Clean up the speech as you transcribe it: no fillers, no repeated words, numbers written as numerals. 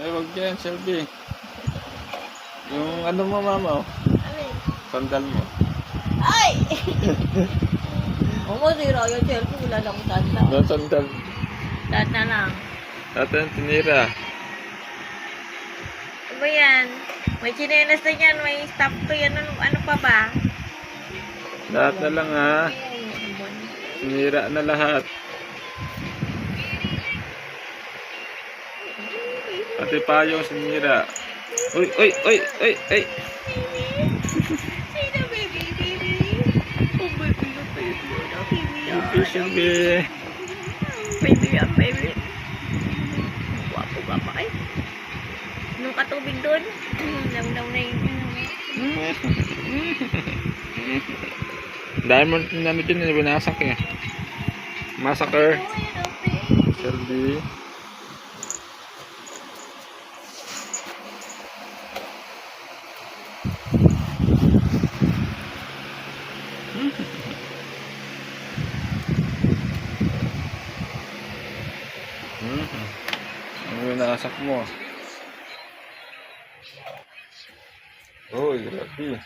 Ay, wag yan, Shelby. Yung ano mo, mama, oh. Alin? Sandal mo. Ay! Oo, zero yung cellphone. Wala lang tanda. No, sandal. Tanda lang. Dati ang tinira. Ano ba yan? May chinelas na yan. May stop to yan. Ano pa ba? Lahat na lang, ha. Tinira na lahat. Pati payong sinira. Uy, uy, uy, uy, uy. Sino, baby? Baby? Oh, baby, oh, baby. Oh, baby, oh. Shelby, Shelby. Baby, oh, baby. Guwapo ka pa kayo. Nung katubig doon. Lamdaw na yun. Dahil mo namin din, binasak eh. Massacre. Shelby. Ano yung nasak mo? Uy, grabe.